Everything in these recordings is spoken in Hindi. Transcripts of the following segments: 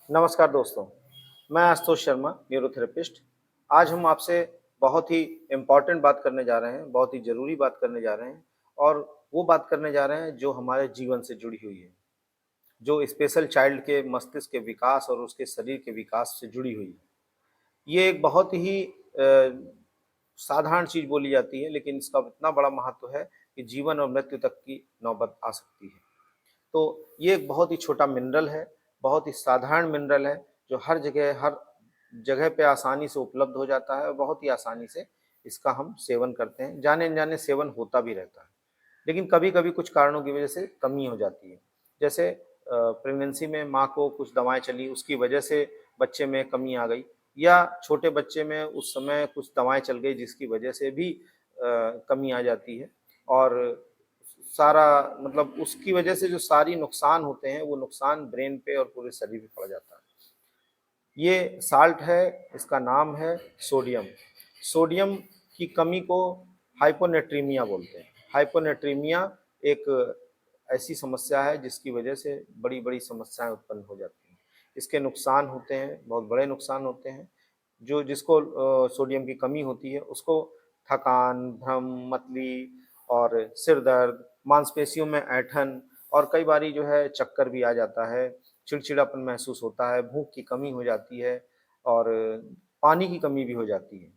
नमस्कार दोस्तों, मैं आशुतोष शर्मा, न्यूरोथेरेपिस्ट। आज हम आपसे बहुत ही इम्पोर्टेंट बात करने जा रहे हैं, बहुत ही ज़रूरी बात करने जा रहे हैं और वो बात करने जा रहे हैं जो हमारे जीवन से जुड़ी हुई है, जो स्पेशल चाइल्ड के मस्तिष्क के विकास और उसके शरीर के विकास से जुड़ी हुई है। ये एक बहुत ही साधारण चीज़ बोली जाती है, लेकिन इसका इतना बड़ा महत्व है कि जीवन और मृत्यु तक की नौबत आ सकती है। तो ये एक बहुत ही छोटा मिनरल है, बहुत ही साधारण मिनरल है, जो हर जगह पे आसानी से उपलब्ध हो जाता है और बहुत ही आसानी से इसका हम सेवन करते हैं। जाने-अनजाने सेवन होता भी रहता है, लेकिन कभी-कभी कुछ कारणों की वजह से कमी हो जाती है। जैसे प्रेगनेंसी में माँ को कुछ दवाएँ चली, उसकी वजह से बच्चे में कमी आ गई या छोटे बच्चे में उस समय कुछ दवाएँ चल गई, जिसकी वजह से भी कमी आ जाती है और सारा मतलब उसकी वजह से जो सारी नुकसान होते हैं, वो नुकसान ब्रेन पे और पूरे शरीर पे पड़ जाता है। ये साल्ट है, इसका नाम है सोडियम। सोडियम की कमी को हाइपोनेट्रीमिया बोलते हैं। हाइपोनेट्रीमिया एक ऐसी समस्या है जिसकी वजह से बड़ी-बड़ी समस्याएँ उत्पन्न हो जाती हैं। इसके नुकसान होते हैं, बहुत बड़े नुकसान होते हैं। जो जिसको सोडियम की कमी होती है, उसको थकान, भ्रम, मतली और सिर दर्द, मांसपेशियों में ऐंठन और कई बारी जो है चक्कर भी आ जाता है, चिड़चिड़ापन महसूस होता है, भूख की कमी हो जाती है और पानी की कमी भी हो जाती है।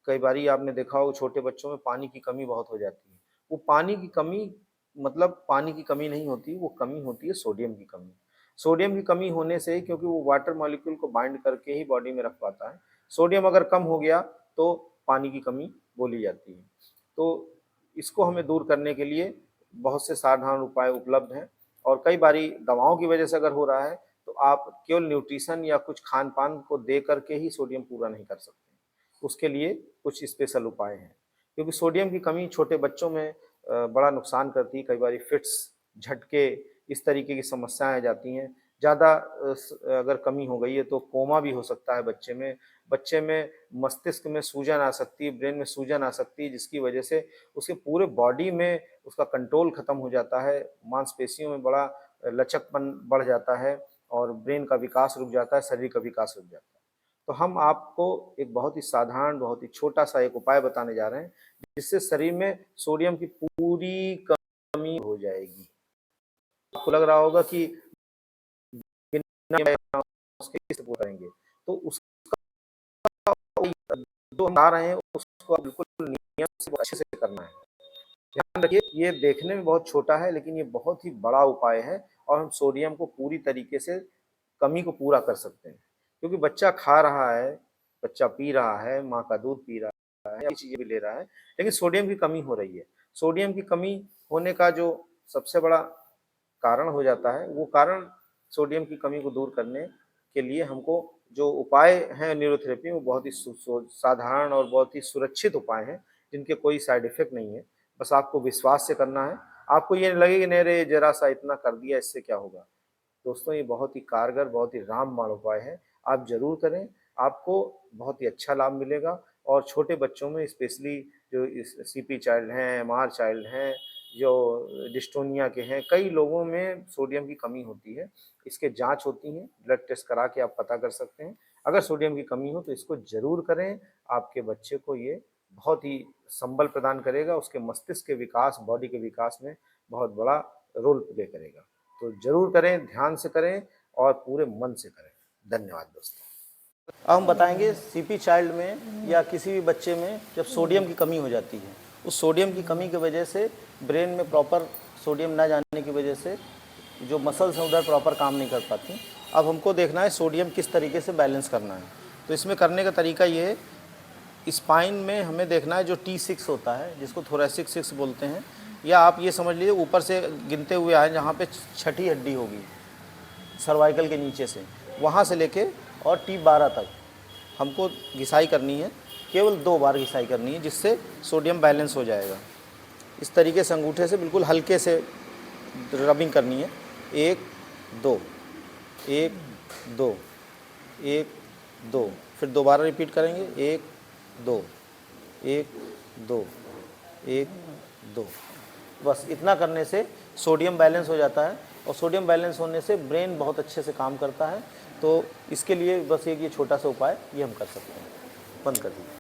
कई बारी आपने देखा होगा छोटे बच्चों में पानी की कमी बहुत हो जाती है। वो पानी की कमी मतलब पानी की कमी नहीं होती, वो कमी होती है सोडियम की कमी। सोडियम की कमी होने से क्योंकि वो वाटर मॉलिक्यूल को बाइंड करके ही बॉडी में रख पाता है। सोडियम अगर कम हो गया तो पानी की कमी बोली जाती है। तो इसको हमें दूर करने के लिए बहुत से साधारण उपाय उपलब्ध हैं और कई बारी दवाओं की वजह से अगर हो रहा है तो आप केवल न्यूट्रिशन या कुछ खान-पान को दे करके ही सोडियम पूरा नहीं कर सकते। उसके लिए कुछ स्पेशल उपाय हैं। क्योंकि सोडियम की कमी छोटे बच्चों में बड़ा नुकसान करती है, कई बारी फिट्स, झटके, इस तरीके की समस्याएँ आ जाती हैं। ज़्यादा अगर कमी हो गई है तो कोमा भी हो सकता है बच्चे में। बच्चे में मस्तिष्क में सूजन आ सकती है, ब्रेन में सूजन आ सकती है, जिसकी वजह से उसके पूरे बॉडी में उसका कंट्रोल खत्म हो जाता है, मांसपेशियों में बड़ा लचकपन बढ़ जाता है और ब्रेन का विकास रुक जाता है, शरीर का विकास रुक जाता है। तो हम आपको एक बहुत ही साधारण, बहुत ही छोटा-सा एक उपाय बताने जा रहे हैं, जिससे शरीर में सोडियम की पूरी कमी हो जाएगी। आपको लग रहा होगा कि बिना उसके कैसे पूरा करेंगे? तो उसका जो हम बता रहे हैं उसको आप बिल्कुल नियम से अच्छे से करना है। ध्यान रखिए ये देखने में बहुत छोटा है लेकिन ये बहुत ही बड़ा उपाय है और हम सोडियम को पूरी तरीके से कमी को पूरा कर सकते हैं। क्योंकि बच्चा खा रहा है, बच्चा पी रहा है, माँ का दूध पी रहा है, ये चीज़ें भी ले रहा है, लेकिन सोडियम की कमी हो रही है। सोडियम की कमी होने का जो सबसे बड़ा कारण हो जाता है, वो कारण सोडियम की कमी को दूर करने के लिए हमको जो उपाय हैं न्यूरोथेरेपी में बहुत ही साधारण और बहुत ही सुरक्षित उपाय हैं, जिनके कोई साइड इफ़ेक्ट नहीं है। बस आपको विश्वास से करना है। आपको ये नहीं लगे कि नहीं रे ज़रा-सा इतना कर दिया इससे क्या होगा? दोस्तों ये बहुत ही कारगर, बहुत ही रामबाण उपाय है। आप ज़रूर करें, आपको बहुत ही अच्छा लाभ मिलेगा और छोटे बच्चों में स्पेशली जो इस सीपी चाइल्ड हैं, एमआर चाइल्ड हैं, जो डिस्टोनिया के हैं, कई लोगों में सोडियम की कमी होती है। इसके जाँच होती हैं, ब्लड टेस्ट करा के आप पता कर सकते हैं। अगर सोडियम की कमी हो तो इसको ज़रूर करें, आपके बच्चे को ये बहुत ही संबल प्रदान करेगा, उसके मस्तिष्क के विकास, बॉडी के विकास में बहुत बड़ा रोल प्ले करेगा। तो ज़रूर करें, ध्यान से करें और पूरे मन से करें। धन्यवाद दोस्तों। अब हम बताएंगे सीपी चाइल्ड में या किसी भी बच्चे में जब सोडियम की कमी हो जाती है, उस सोडियम की कमी की वजह से ब्रेन में प्रॉपर सोडियम ना जाने की वजह से जो मसल्स हैं उधर प्रॉपर काम नहीं कर पाती। अब हमको देखना है सोडियम किस तरीके से बैलेंस करना है। तो इसमें करने का तरीका ये है, स्पाइन में हमें देखना है जो T6 होता है, जिसको थोरैसिक 6 बोलते हैं, या आप ये समझ लीजिए ऊपर से गिनते हुए आए जहाँ पे छठी हड्डी होगी सर्वाइकल के नीचे से, वहाँ से लेके और T12 तक हमको घिसाई करनी है। केवल 2 बार घिसाई करनी है, जिससे सोडियम बैलेंस हो जाएगा। इस तरीके से अंगूठे से बिल्कुल हल्के से रबिंग करनी है। 1 2 1 2 1 2, फिर दोबारा रिपीट करेंगे 1 2 1 2 1 2। बस इतना करने से सोडियम बैलेंस हो जाता है और सोडियम बैलेंस होने से ब्रेन बहुत अच्छे से काम करता है। तो इसके लिए बस एक ये छोटा सा उपाय ये हम कर सकते हैं। बंद कर दीजिए।